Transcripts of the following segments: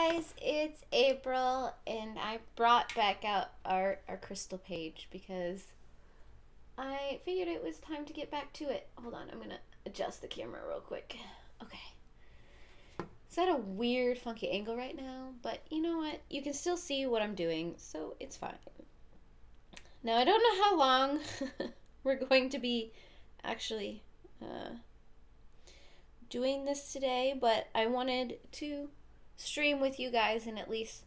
guys, it's April, and I brought back out our crystal page because I figured it was time to get back to it. Hold on, I'm gonna adjust the camera real quick. Okay. It's at a weird, funky angle right now, but you know what? You can still see what I'm doing, so it's fine. Now, I don't know how long we're going to be actually doing this today, but I wanted to stream with you guys and at least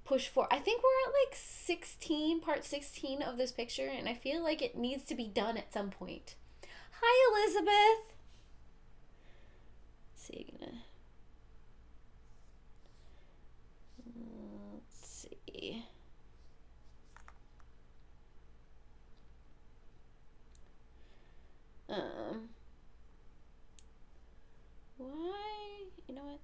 push for. I think we're at like 16, part 16 of this picture, and I feel like it needs to be done at some point. Hi, Elizabeth. Let's see, let's see. Why? You know what?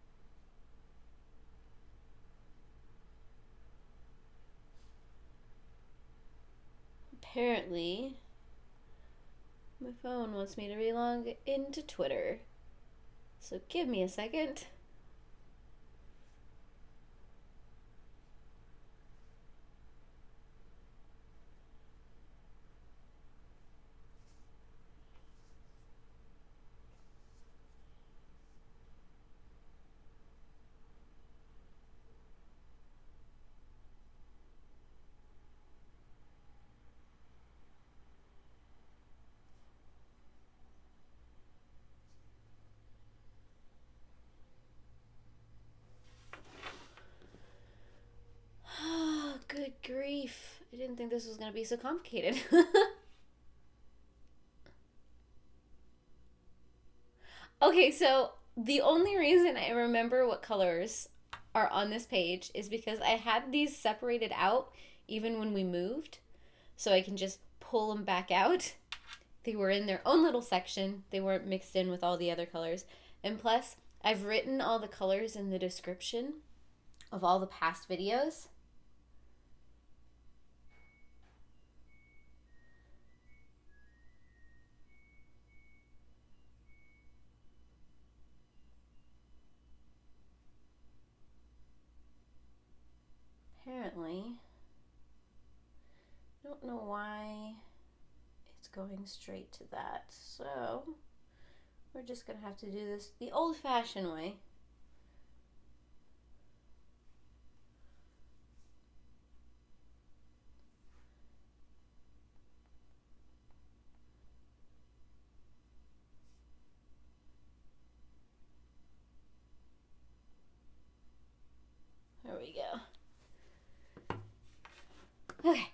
Apparently, my phone wants me to relog into Twitter. So give me a second. Good grief. I didn't think this was going to be so complicated. Okay, so the only reason I remember what colors are on this page is because I had these separated out even when we moved, so I can just pull them back out. They were in their own little section. They weren't mixed in with all the other colors. And plus, I've written all the colors in the description of all the past videos. Apparently, I don't know why it's going straight to that. So, we're just going to have to do this the old-fashioned way. There we go. Okay.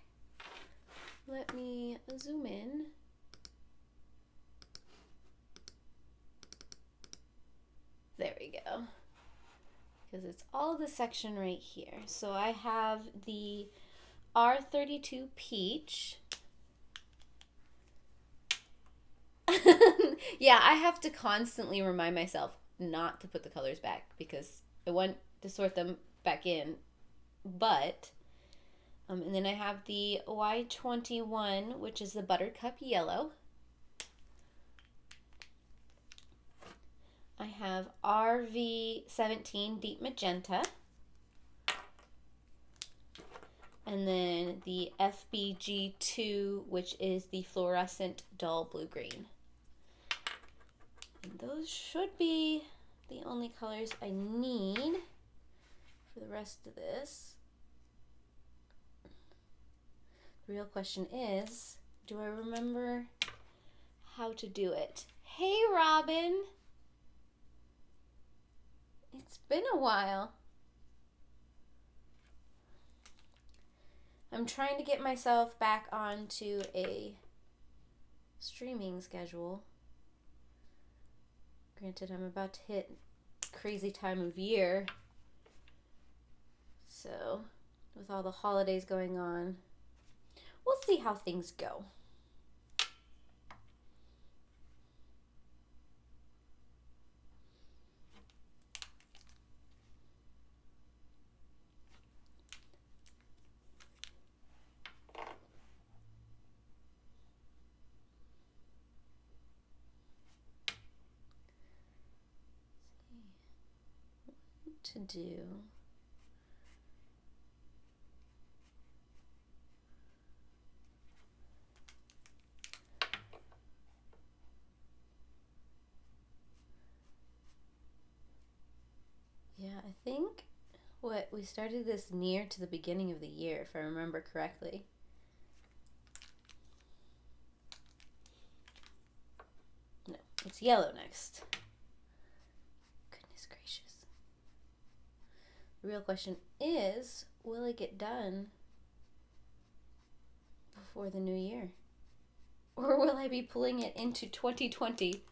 Let me zoom in. There we go. Because it's all the section right here. So I have the R32 peach. Yeah, I have to constantly remind myself not to put the colors back because I want to sort them back in. But, and then I have the Y21, which is the buttercup yellow. I have RV17 deep magenta. And then the FBG2, which is the fluorescent dull blue-green. And those should be the only colors I need for the rest of this. The real question is, do I remember how to do it? Hey, Robin! It's been a while. I'm trying to get myself back onto a streaming schedule. Granted, I'm about to hit crazy time of year. So, with all the holidays going on, we'll see how things go. to do. Yeah, I think we started this near to the beginning of the year, if I remember correctly. No, it's yellow next. Goodness gracious. The real question is, will it get done before the new year? Or will I be pulling it into 2020?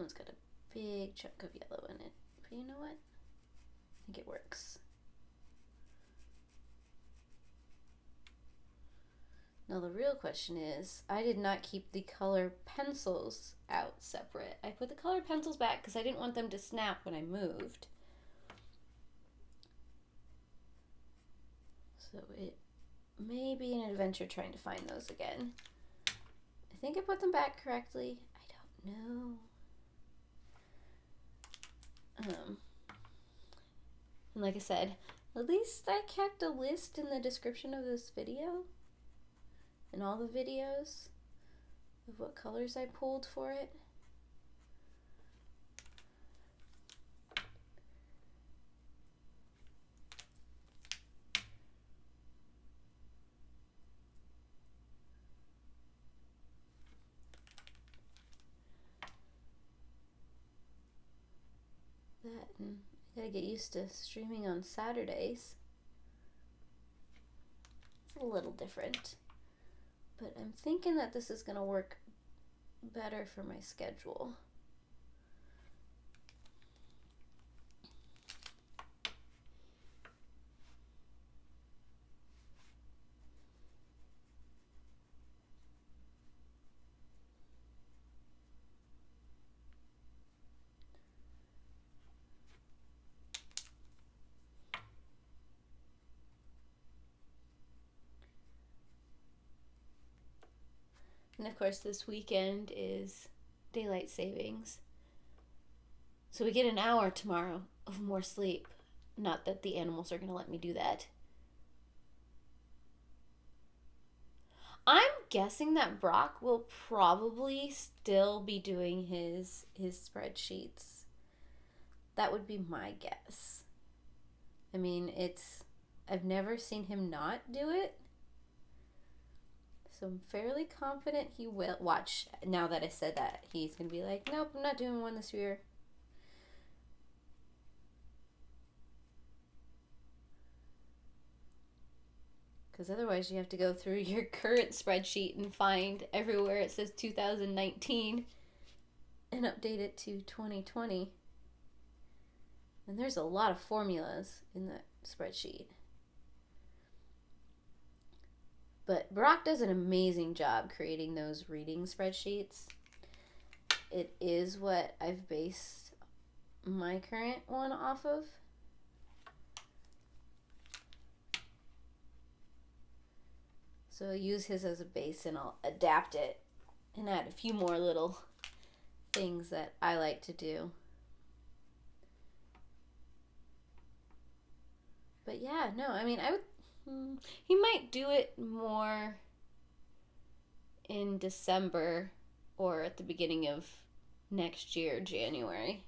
It's got a big chunk of yellow in it, but you know what? I think it works. Now the real question is, I did not keep the color pencils out separate. I put the color pencils back because I didn't want them to snap when I moved. So it may be an adventure trying to find those again. I think I put them back correctly. I don't know. And like I said, at least I kept a list in the description of this video, in all the videos, of what colors I pulled for it. That, and I gotta get used to streaming on Saturdays. It's a little different, but I'm thinking that this is gonna work better for my schedule. And of course, this weekend is daylight savings. So we get an hour tomorrow of more sleep. Not that the animals are going to let me do that. I'm guessing that Brock will probably still be doing his spreadsheets. That would be my guess. I mean, I've never seen him not do it. So I'm fairly confident he will. Watch, now that I said that, he's going to be like, nope, I'm not doing one this year. Because otherwise you have to go through your current spreadsheet and find everywhere it says 2019 and update it to 2020. And there's a lot of formulas in that spreadsheet. But Brock does an amazing job creating those reading spreadsheets. It is what I've based my current one off of. So I'll use his as a base and I'll adapt it and add a few more little things that I like to do. But yeah, no, I mean, he might do it more in December or at the beginning of next year, January.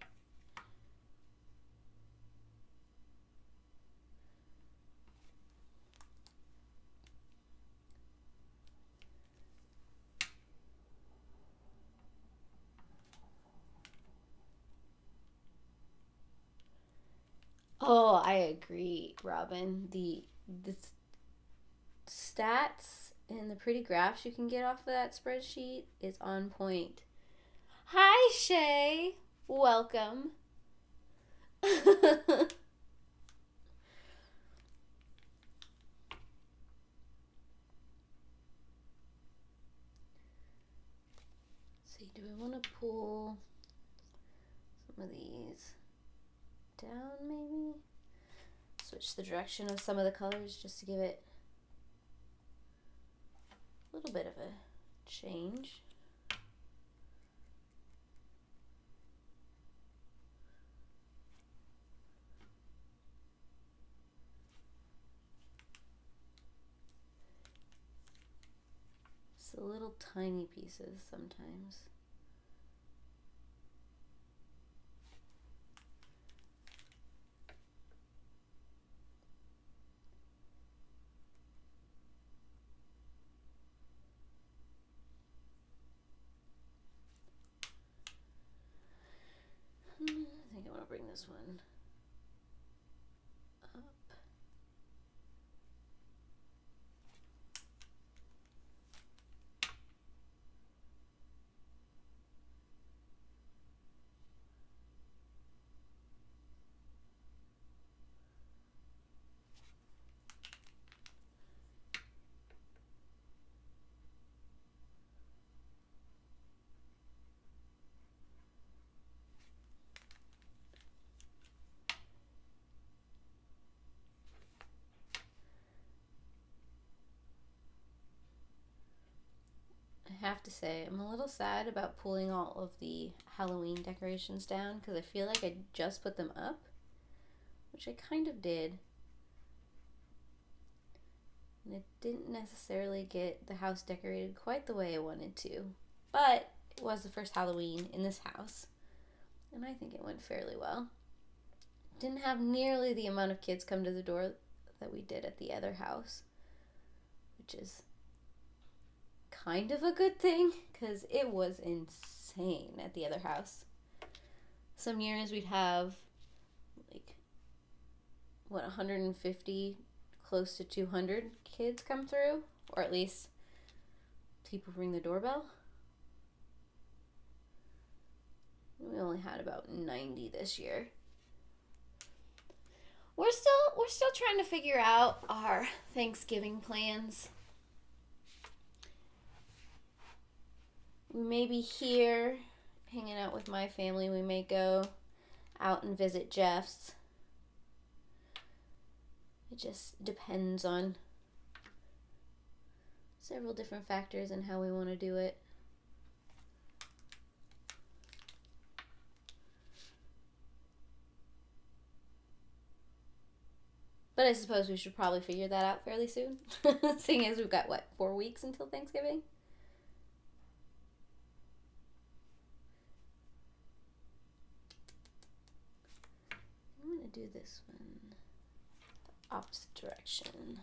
Oh, I agree, Robin. The stats And the pretty graphs you can get off of that spreadsheet is on point. Hi, Shay. Welcome. See, do we want to pull some of these down maybe? Switch the direction of some of the colors just to give it a little bit of a change. It's the little tiny pieces sometimes. I think I want to bring this one up. I have to say, I'm a little sad about pulling all of the Halloween decorations down because I feel like I just put them up, which I kind of did. And it didn't necessarily get the house decorated quite the way I wanted to. But it was the first Halloween in this house, and I think it went fairly well. Didn't have nearly the amount of kids come to the door that we did at the other house, which is kind of a good thing because it was insane at the other house. Some years we'd have like 150, close to 200 kids come through, or at least people ring the doorbell. We only had about 90 this year. We're still trying to figure out our Thanksgiving plans. We may be here hanging out with my family. We may go out and visit Jeff's. It just depends on several different factors and how we want to do it. But I suppose we should probably figure that out fairly soon, seeing as we've got, 4 weeks until Thanksgiving? I'm going to do this one the opposite direction.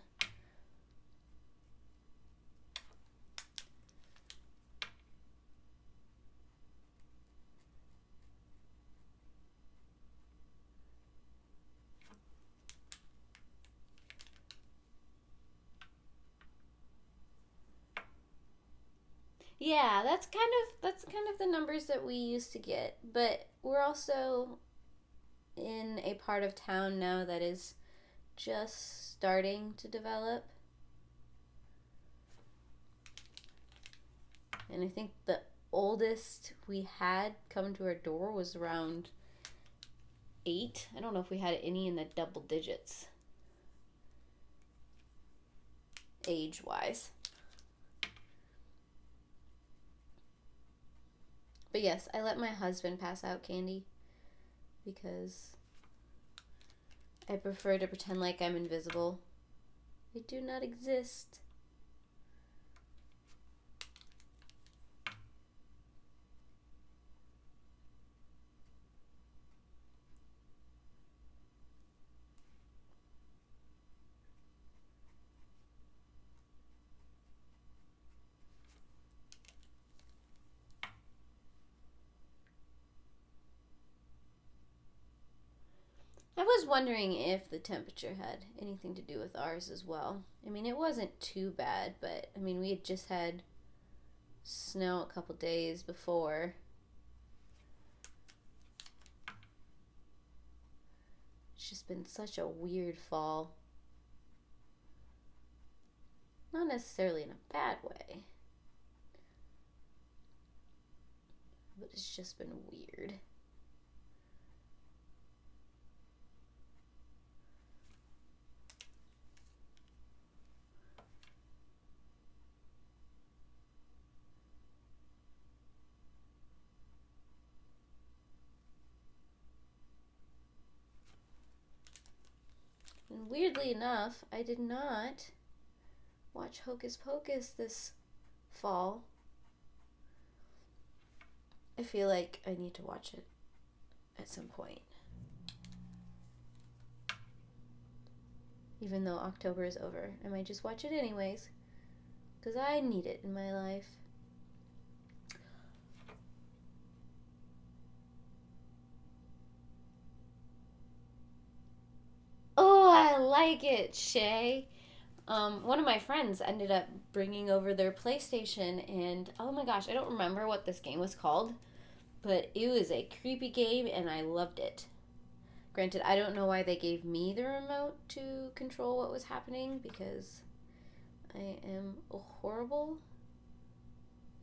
Yeah, that's kind of the numbers that we used to get, but we're also in a part of town now that is just starting to develop. And I think the oldest we had come to our door was around 8. I don't know if we had any in the double digits, age-wise. But yes, I let my husband pass out candy because I prefer to pretend like I'm invisible. I do not exist. I was wondering if the temperature had anything to do with ours as well. I mean, it wasn't too bad, but I mean, we had just had snow a couple days before. It's just been such a weird fall. Not necessarily in a bad way, but it's just been weird. And weirdly enough, I did not watch Hocus Pocus this fall. I feel like I need to watch it at some point. Even though October is over, I might just watch it anyways, because I need it in my life. Oh, I like it, Shay. One of my friends ended up bringing over their PlayStation, and oh my gosh, I don't remember what this game was called, but it was a creepy game, and I loved it. Granted, I don't know why they gave me the remote to control what was happening, because I am horrible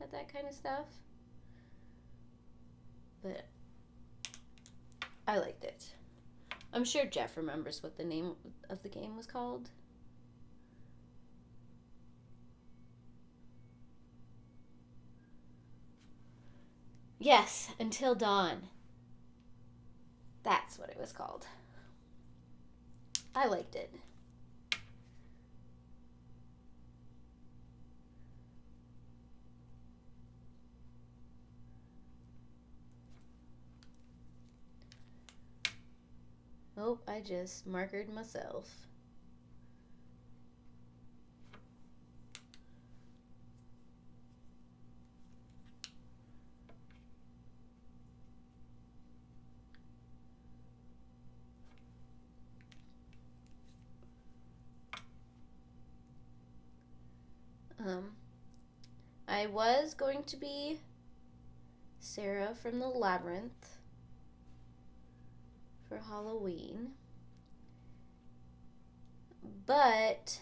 at that kind of stuff. But I liked it. I'm sure Jeff remembers what the name of the game was called. Yes, Until Dawn. That's what it was called. I liked it. Oh, I just markered myself. I was going to be Sarah from the Labyrinth for Halloween, but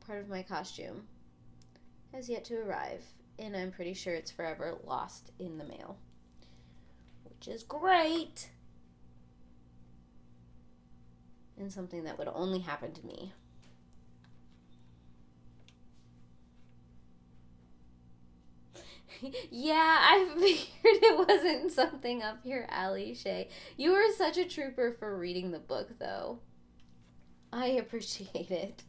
part of my costume has yet to arrive, and I'm pretty sure it's forever lost in the mail, which is great, and something that would only happen to me. Yeah, I figured it wasn't something up your alley, Shay. You were such a trooper for reading the book, though. I appreciate it.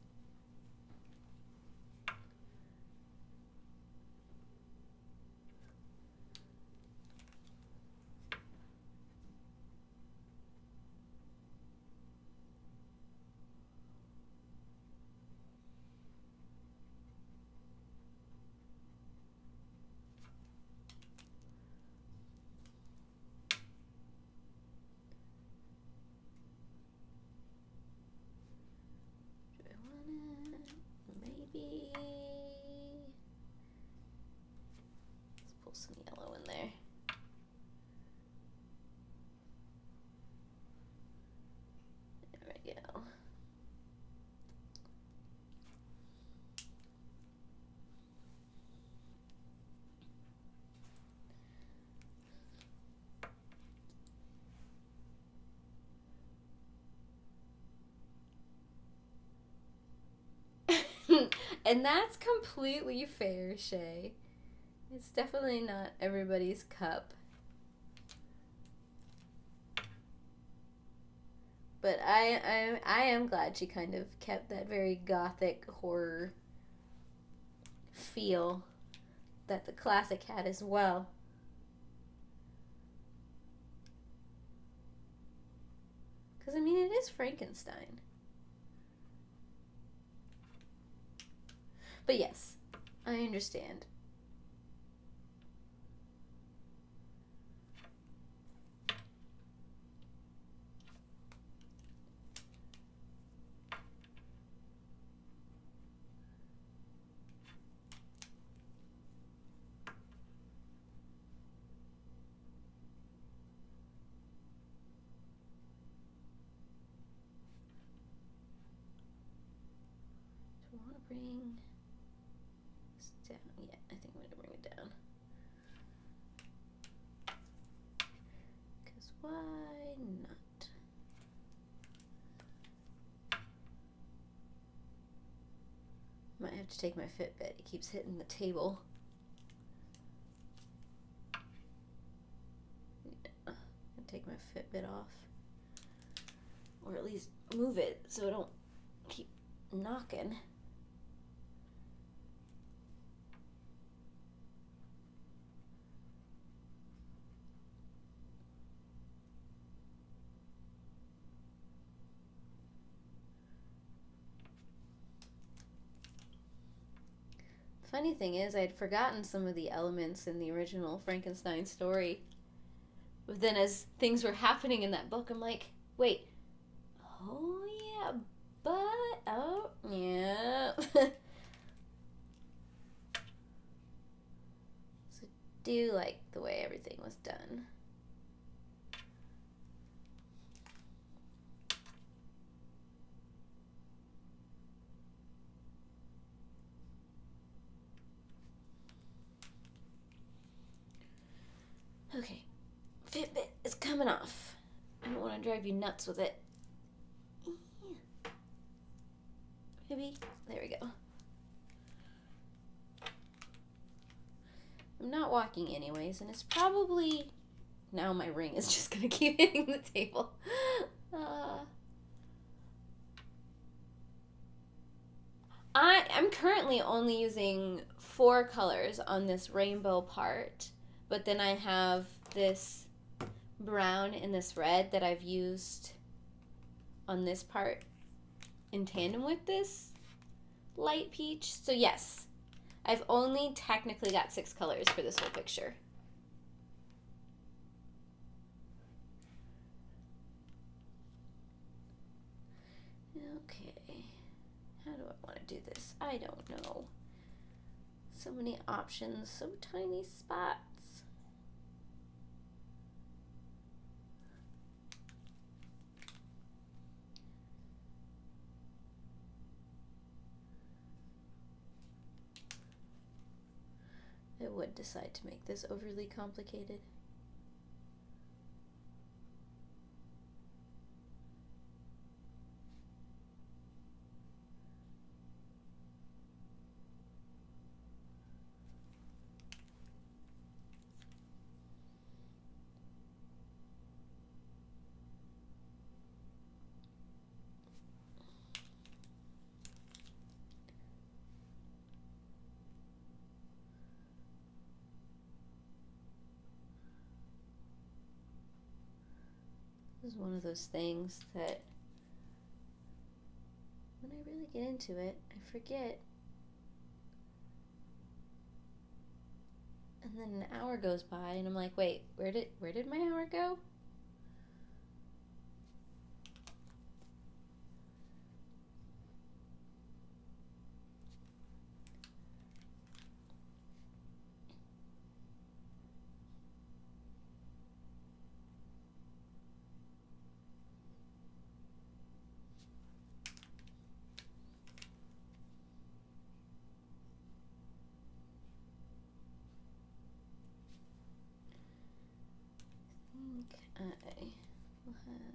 Maybe let's pull some yellow in there. There we go. And that's completely fair, Shay. It's definitely not everybody's cup. But I am glad she kind of kept that very gothic horror feel that the classic had as well. Because, I mean, it is Frankenstein. But yes, I understand. bring this down? Yeah, I think I'm gonna bring it down. Because why not? Might have to take my Fitbit. It keeps hitting the table. Yeah, take my Fitbit off. Or at least move it so I don't keep knocking. Funny thing is, I had forgotten some of the elements in the original Frankenstein story. But then as things were happening in that book, I'm like, wait, oh yeah, but, oh yeah. So do like the way everything was done. Okay, Fitbit is coming off. I don't want to drive you nuts with it. Maybe, there we go. I'm not walking anyways, and it's probably, now my ring is just gonna keep hitting the table. I'm currently only using 4 colors on this rainbow part, but then I have this brown and this red that I've used on this part in tandem with this light peach. So yes, I've only technically got 6 colors for this whole picture. Okay, how do I want to do this? I don't know. So many options, so tiny spots. I would decide to make this overly complicated. This is one of those things that when I really get into it, I forget. And then an hour goes by and I'm like, wait, where did my hour go? I will have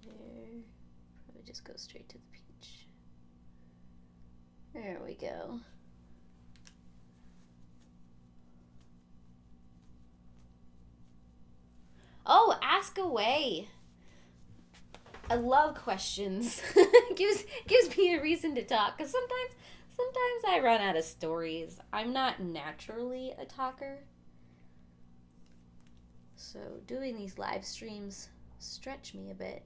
there. Probably just go straight to the peach. There we go. Oh, ask away. I love questions. gives me a reason to talk, because sometimes I run out of stories. I'm not naturally a talker. So doing these live streams stretch me a bit,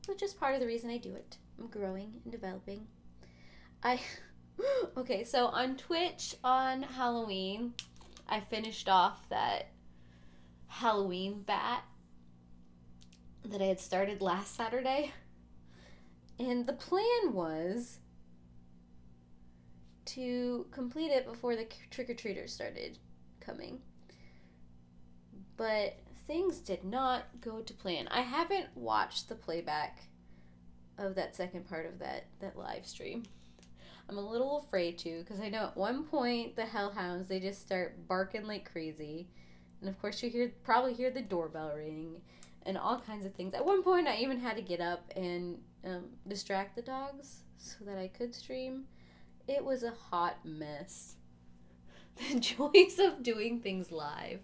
which is part of the reason I do it. I'm growing and developing. Okay, so on Twitch on Halloween, I finished off that Halloween bat that I had started last Saturday. And the plan was to complete it before the trick-or-treaters started coming. But things did not go to plan. I haven't watched the playback of that second part of that live stream. I'm a little afraid to, because I know at one point the hellhounds, they just start barking like crazy. And of course you probably hear the doorbell ring and all kinds of things. At one point I even had to get up and distract the dogs so that I could stream. It was a hot mess. The joys of doing things live.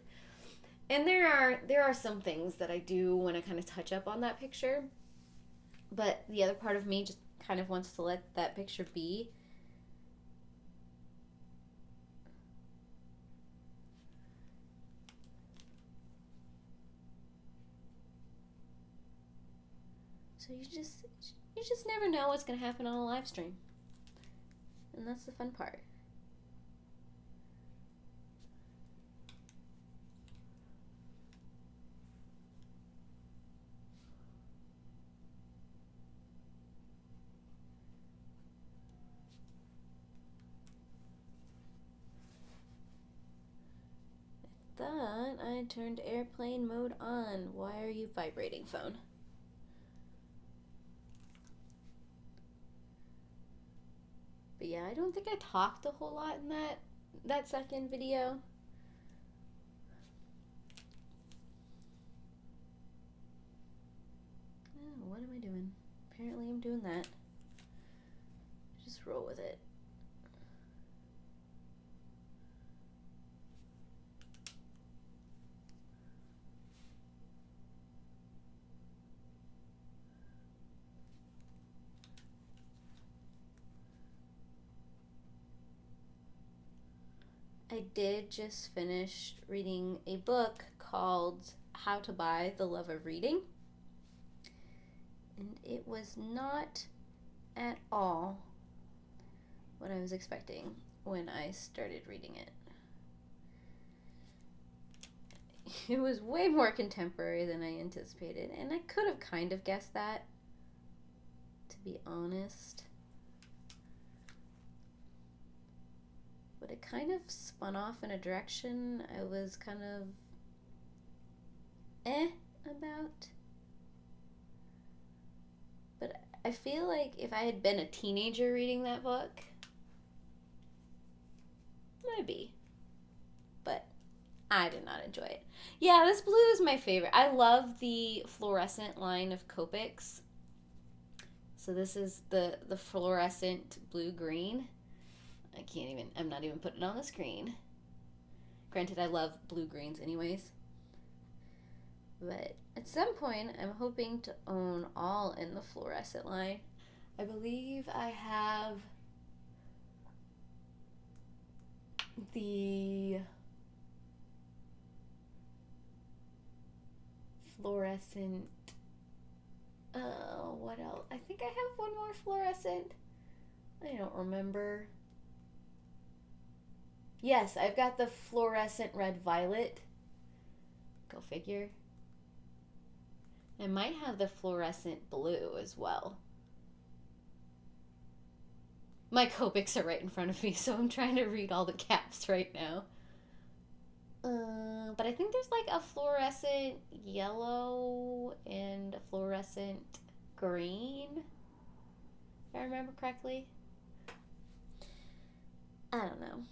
And there are some things that I do want to kind of touch up on that picture. But the other part of me just kind of wants to let that picture be. So you just never know what's going to happen on a live stream. And that's the fun part. I thought I turned airplane mode on. Why are you vibrating, phone? But yeah, I don't think I talked a whole lot in that second video. Oh, what am I doing? Apparently I'm doing that. Just roll with it. I did just finish reading a book called How to Buy the Love of Reading. And it was not at all what I was expecting when I started reading it. It was way more contemporary than I anticipated, and I could have kind of guessed that, to be honest. But it kind of spun off in a direction I was kind of about. But I feel like if I had been a teenager reading that book, maybe. But I did not enjoy it. Yeah, this blue is my favorite. I love the fluorescent line of Copics. So this is the fluorescent blue-green. I'm not even putting it on the screen. Granted, I love blue-greens anyways. But at some point, I'm hoping to own all in the fluorescent line. I believe I have the fluorescent, what else? I think I have one more fluorescent. I don't remember. Yes, I've got the fluorescent red violet. Go figure. I might have the fluorescent blue as well. My Copics are right in front of me, so I'm trying to read all the caps right now. But I think there's like a fluorescent yellow and a fluorescent green, if I remember correctly. I don't know.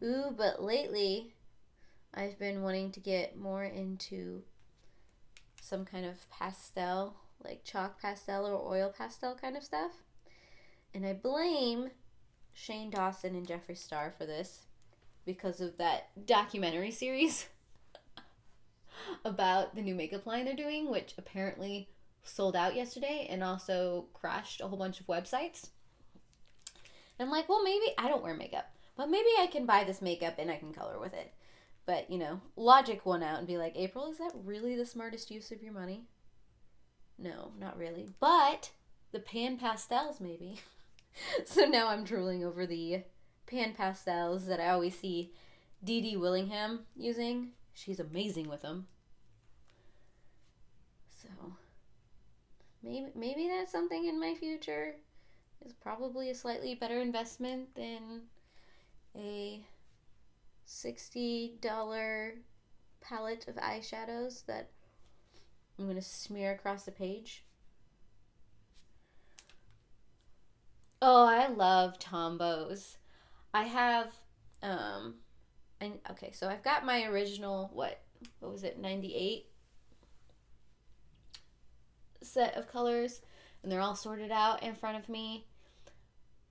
Ooh, but lately I've been wanting to get more into some kind of pastel, like chalk pastel or oil pastel kind of stuff. And I blame Shane Dawson and Jeffree Star for this because of that documentary series about the new makeup line they're doing, which apparently sold out yesterday and also crashed a whole bunch of websites. And I'm like, well, maybe I don't wear makeup, but maybe I can buy this makeup and I can color with it. But, logic won out and be like, April, is that really the smartest use of your money? No, not really. But the pan pastels, maybe. So now I'm drooling over the pan pastels that I always see Dee Dee Willingham using. She's amazing with them. So maybe that's something in my future. It's probably a slightly better investment than a $60 palette of eyeshadows that I'm going to smear across the page. Oh, I love Tombows. I have, okay, so I've got my original, what was it, 98 set of colors, and they're all sorted out in front of me.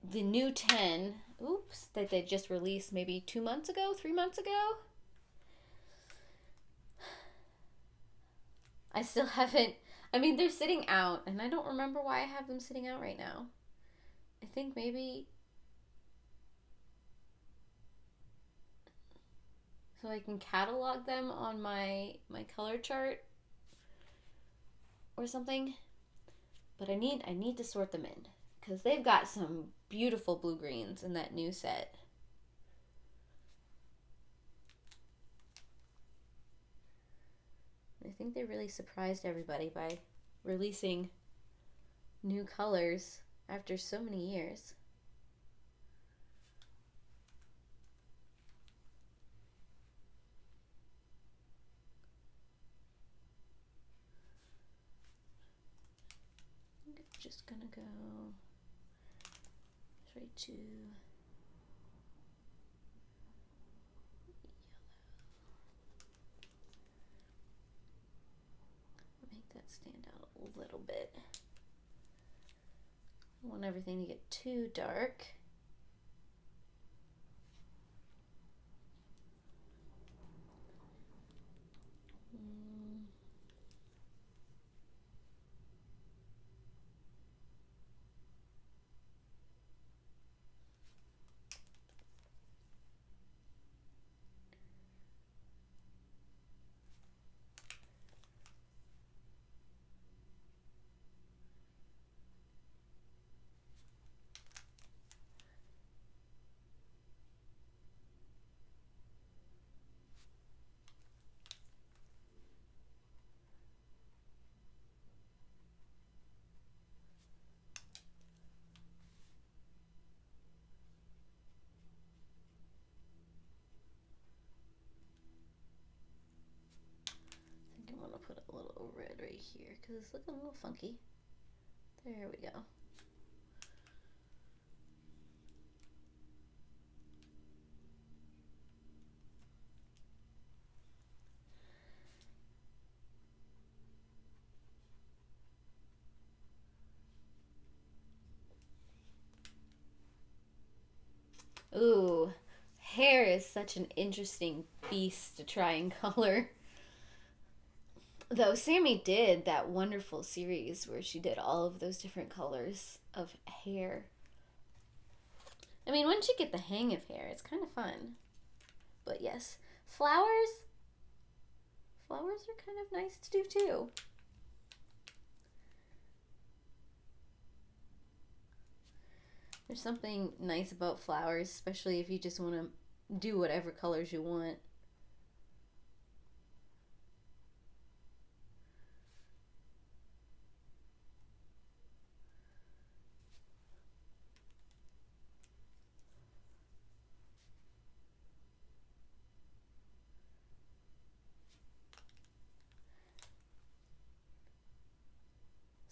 The new 10, that they just released maybe 2 months ago, 3 months ago. I still haven't, I mean, they're sitting out, and I don't remember why I have them sitting out right now. I think maybe so I can catalog them on my color chart or something. But I need to sort them in because they've got some beautiful blue greens in that new set. I think they really surprised everybody by releasing new colors after so many years. I'm just gonna go straight to yellow. Make that stand out a little bit. I don't want everything to get too dark. I'm gonna put a little red right here because it's looking a little funky. There we go. Ooh, hair is such an interesting beast to try and color. Though Sammy did that wonderful series where she did all of those different colors of hair. I mean, once you get the hang of hair, it's kind of fun. But yes, flowers. Flowers are kind of nice to do too. There's something nice about flowers, especially if you just want to do whatever colors you want.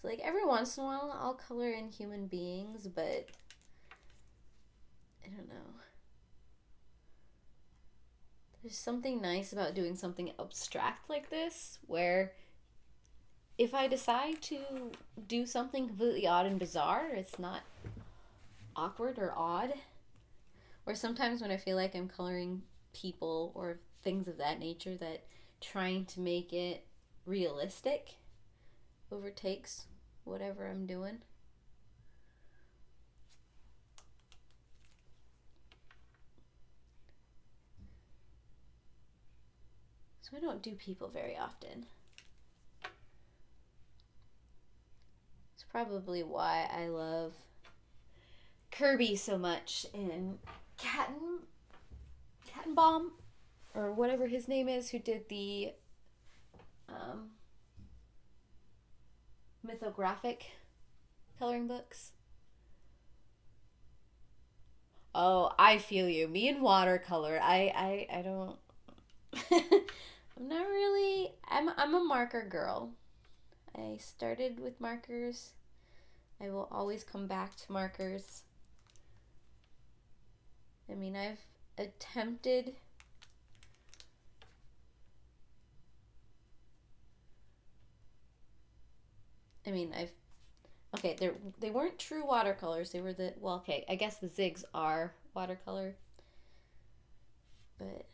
So like every once in a while I'll color in human beings, but I don't know. There's something nice about doing something abstract like this, where if I decide to do something completely odd and bizarre, it's not awkward or odd. Or sometimes when I feel like I'm coloring people or things of that nature, that trying to make it realistic overtakes whatever I'm doing. So I don't do people very often. It's probably why I love Kirby so much in Cattenbaum, or whatever his name is, who did the mythographic coloring books. Oh, I feel you. Me and watercolor. I don't I'm not really I'm a marker girl. I started with markers. I will always come back to markers. I mean, I've attempted I mean, I've okay, they weren't true watercolors. They were the well, okay, I guess the zigs are watercolor, but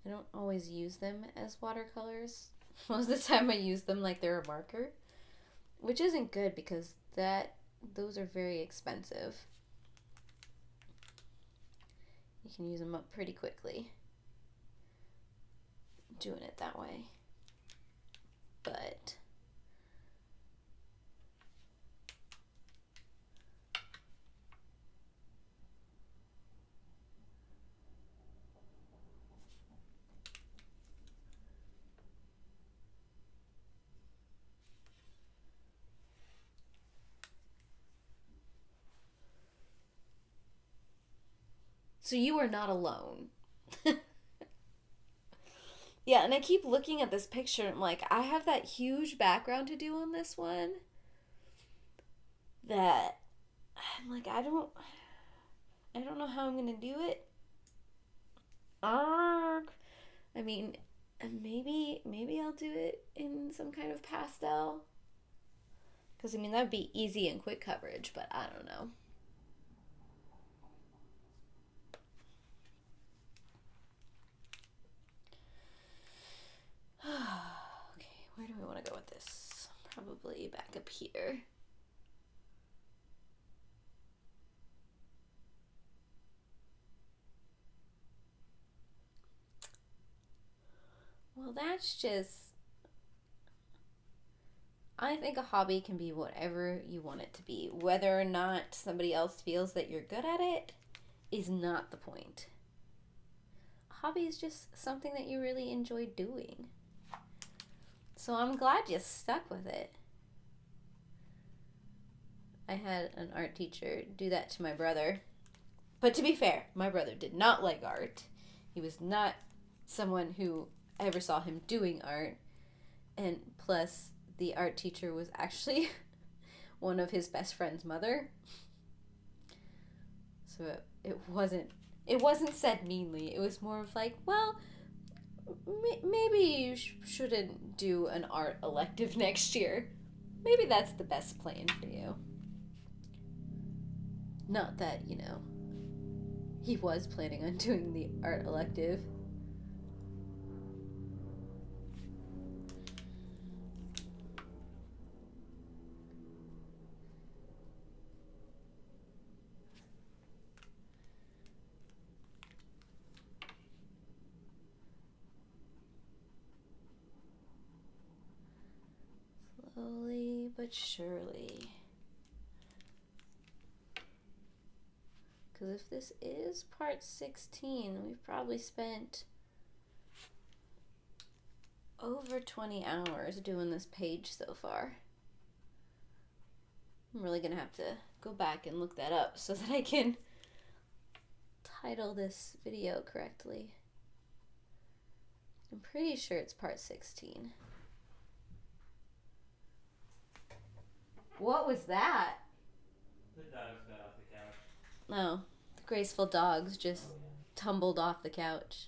I don't always use them as watercolors. Most of the time I use them like they're a marker, which isn't good because those are very expensive. You can use them up pretty quickly doing it that way. But so you are not alone. Yeah, and I keep looking at this picture and I'm like, I have that huge background to do on this one that I'm like, I don't know how I'm gonna do it. Arg. I mean, maybe I'll do it in some kind of pastel. Because I mean that'd be easy and quick coverage, but I don't know. Okay, where do we want to go with this? Probably back up here. Well, that's just... I think a hobby can be whatever you want it to be. Whether or not somebody else feels that you're good at it is not the point. A hobby is just something that you really enjoy doing. So I'm glad you stuck with it. I had an art teacher do that to my brother. But to be fair, my brother did not like art. He was not someone who ever saw him doing art. And plus, the art teacher was actually one of his best friend's mother. So it wasn't said meanly. It was more of like, well, maybe you shouldn't do an art elective next year. Maybe that's the best plan for you. Not that, he was planning on doing the art elective. Slowly but surely. Because if this is part 16, we've probably spent over 20 hours doing this page so far. I'm really going to have to go back and look that up so that I can title this video correctly. I'm pretty sure it's part 16. What was that? The dogs got off the couch. No, the graceful dogs just tumbled off the couch.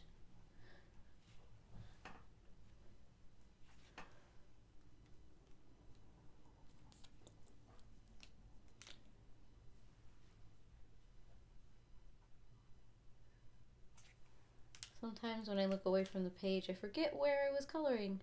Sometimes when I look away from the page, I forget where I was coloring.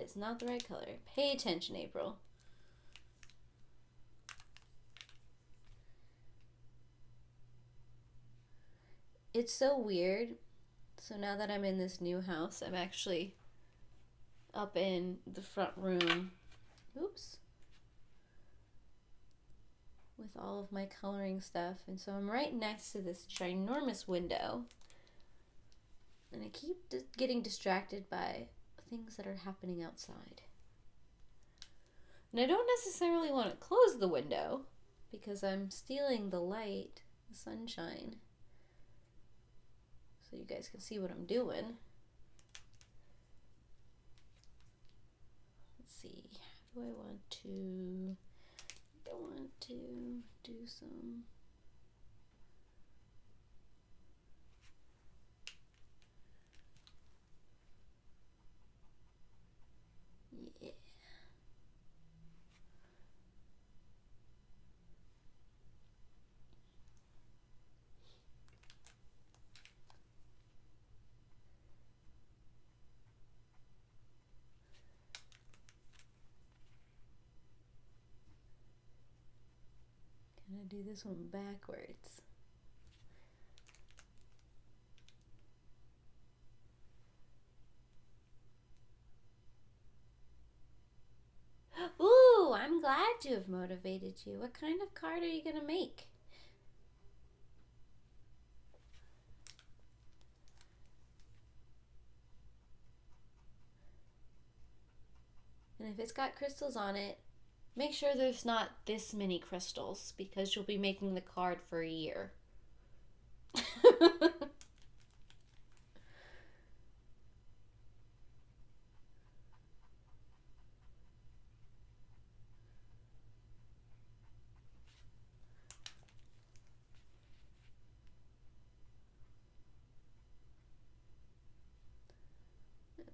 is not the right color. Pay attention, April. It's so weird. So now that I'm in this new house, I'm actually up in the front room. Oops. With all of my coloring stuff. And so I'm right next to this ginormous window. And I keep getting distracted by things that are happening outside. And I don't necessarily want to close the window because I'm stealing the light, the sunshine, so you guys can see what I'm doing. Let's see. How do I want to... I want to do some... Yeah. Gonna do this one backwards. Ooh, I'm glad to have motivated you. What kind of card are you gonna make? And if it's got crystals on it, make sure there's not this many crystals because you'll be making the card for a year.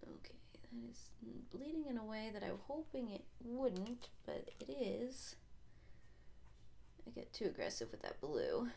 Okay, that is bleeding in a way that I'm hoping it wouldn't, but it is. I get too aggressive with that blue.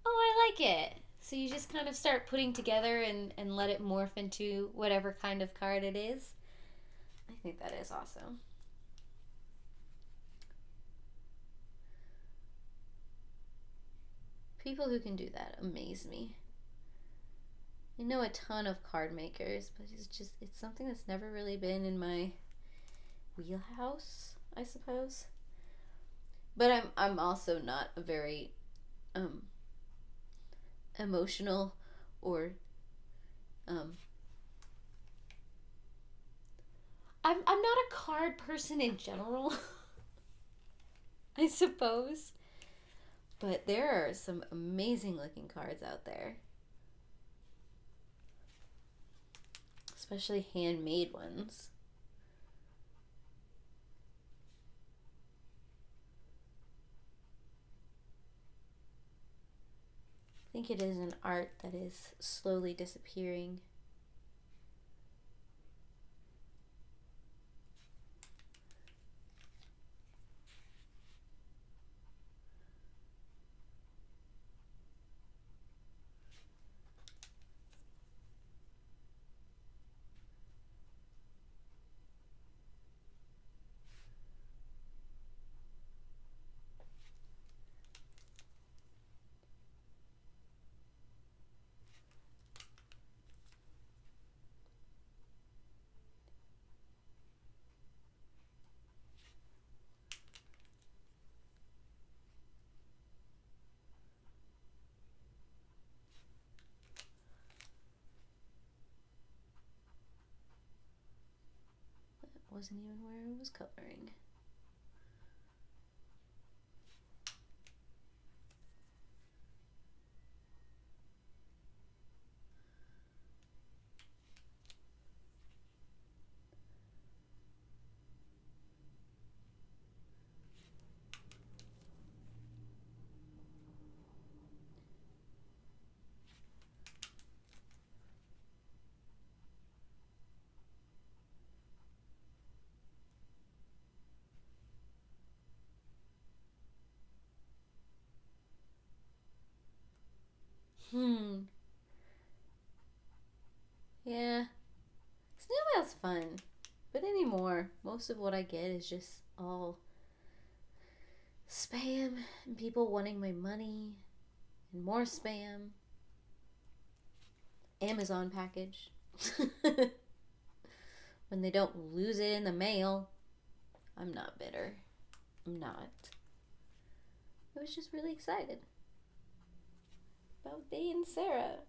Oh, I like it. So you just kind of start putting together and let it morph into whatever kind of card it is. I think that is awesome. People who can do that amaze me. I know a ton of card makers, but it's something that's never really been in my wheelhouse, I suppose. But I'm also not a very emotional or I'm not a card person in general. I suppose. But there are some amazing looking cards out there. Especially handmade ones. I think it is an art that is slowly disappearing. Wasn't even where I was coloring. fun. But anymore, most of what I get is just all spam and people wanting my money and more spam. Amazon package. When they don't lose it in the mail. I'm not bitter. I'm not. I was just really excited about being Sarah.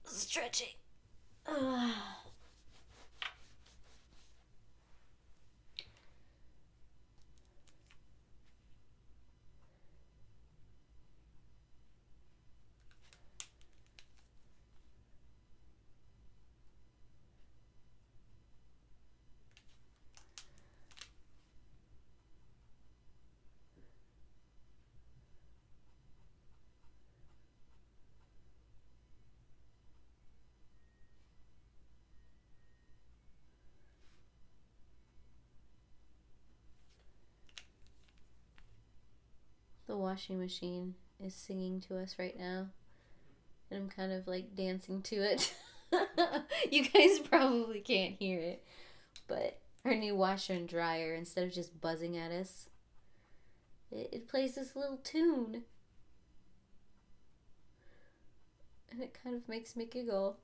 Stretching. The washing machine is singing to us right now. And I'm kind of like dancing to it. You guys probably can't hear it. But our new washer and dryer, instead of just buzzing at us, it plays this little tune. And it kind of makes me giggle.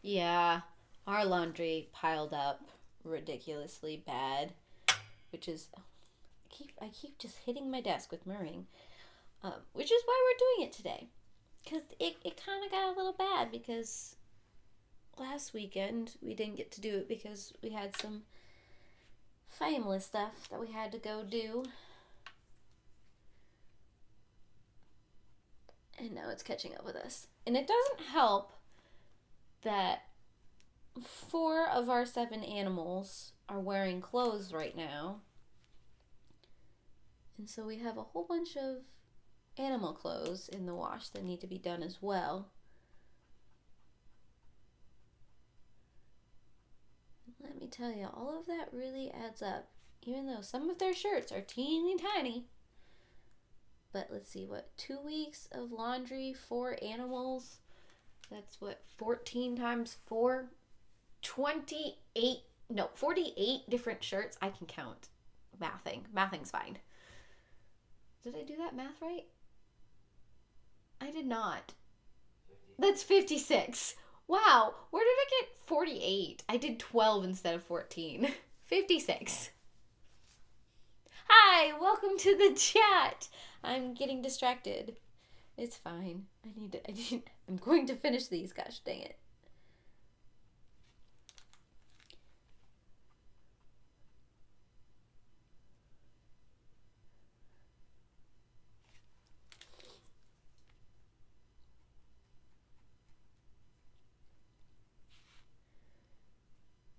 Yeah, our laundry piled up ridiculously bad, which is I keep just hitting my desk with my ring, which is why we're doing it today, because it kind of got a little bad because last weekend we didn't get to do it because we had some family stuff that we had to go do, and now it's catching up with us, and it doesn't help that 4 of our 7 animals are wearing clothes right now. And so we have a whole bunch of animal clothes in the wash that need to be done as well. Let me tell you, all of that really adds up. Even though some of their shirts are teeny tiny. But let's see, 2 weeks of laundry, 4 animals. That's 14 times 4? 48 different shirts. I can count. Mathing's fine. Did I do that math right? I did not. 50. That's 56. Wow, where did I get 48? I did 12 instead of 14. 56. Hi, welcome to the chat. I'm getting distracted. It's fine. I'm going to finish these, gosh dang it.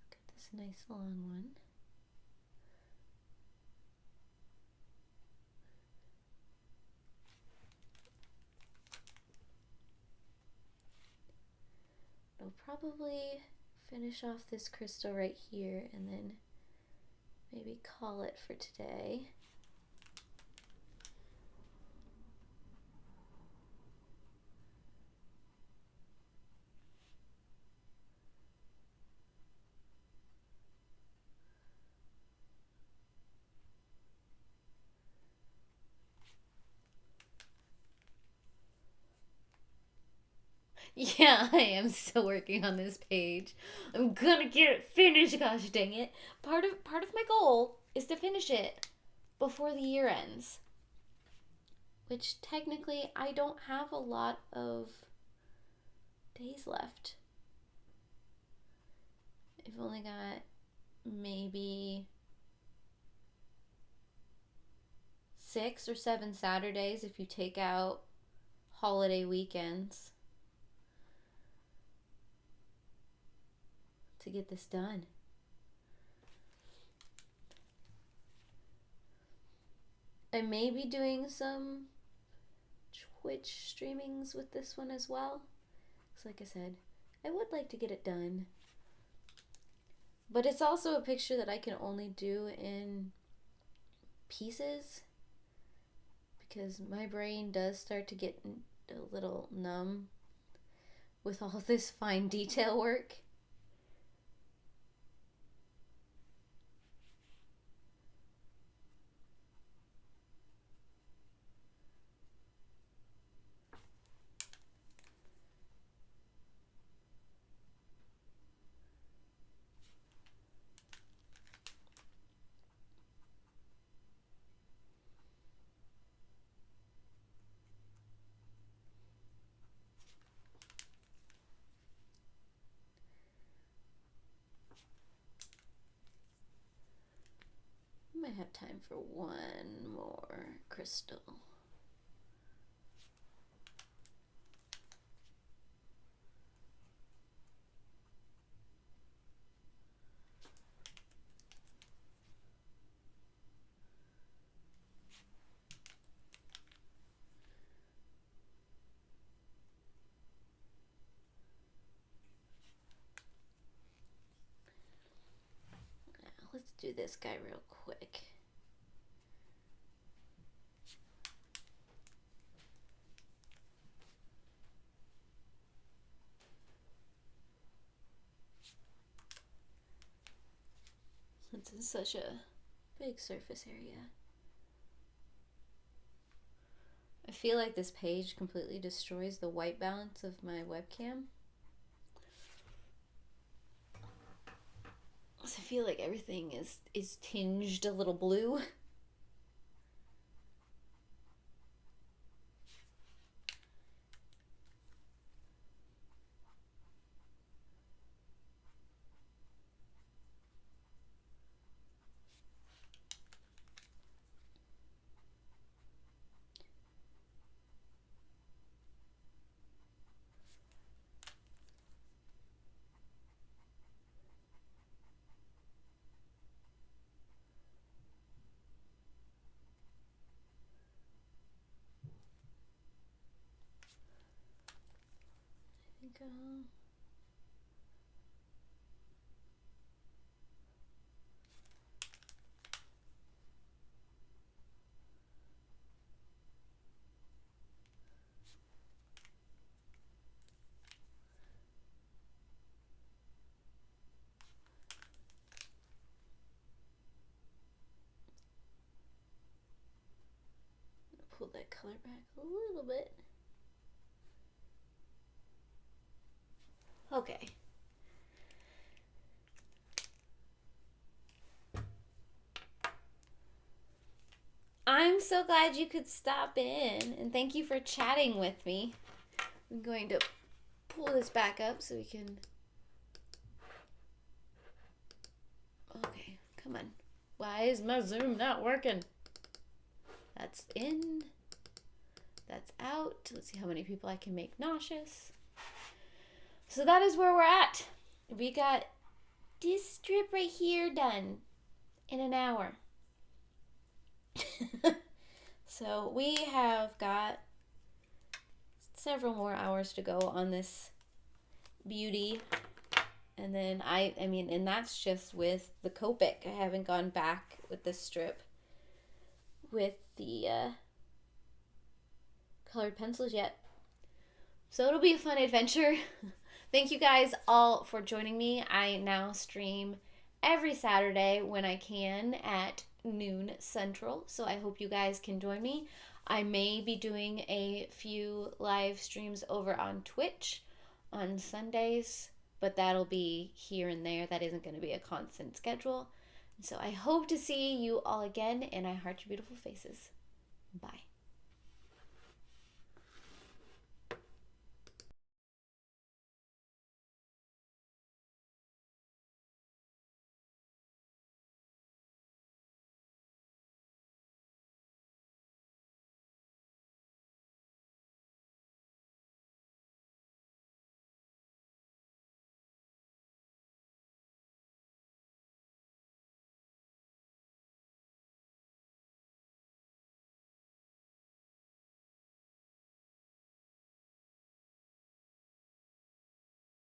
Got this nice long one. I'll probably finish off this crystal right here and then maybe call it for today. Yeah, I am still working on this page. I'm gonna get it finished, gosh dang it. Part of my goal is to finish it before the year ends. Which technically I don't have a lot of days left. I've only got maybe 6 or 7 Saturdays if you take out holiday weekends to get this done. I may be doing some Twitch streamings with this one as well. Because like I said, I would like to get it done. But it's also a picture that I can only do in pieces. Because my brain does start to get a little numb with all this fine detail work. I might have time for one more crystal. Let's do this guy real quick. Since it's such a big surface area. I feel like this page completely destroys the white balance of my webcam. So I feel like everything is tinged a little blue. I think pull that color back a little bit. Okay. I'm so glad you could stop in, and thank you for chatting with me. I'm going to pull this back up so we can... Okay, come on. Why is my Zoom not working? That's in. That's out. Let's see how many people I can make nauseous. So that is where we're at. We got this strip right here done in an hour. So we have got several more hours to go on this beauty. And then I mean, and that's just with the Copic. I haven't gone back with this strip with the colored pencils yet. So it'll be a fun adventure. Thank you guys all for joining me. I now stream every Saturday when I can at noon Central. So I hope you guys can join me. I may be doing a few live streams over on Twitch on Sundays, but that'll be here and there. That isn't going to be a constant schedule. So I hope to see you all again, and I heart your beautiful faces. Bye.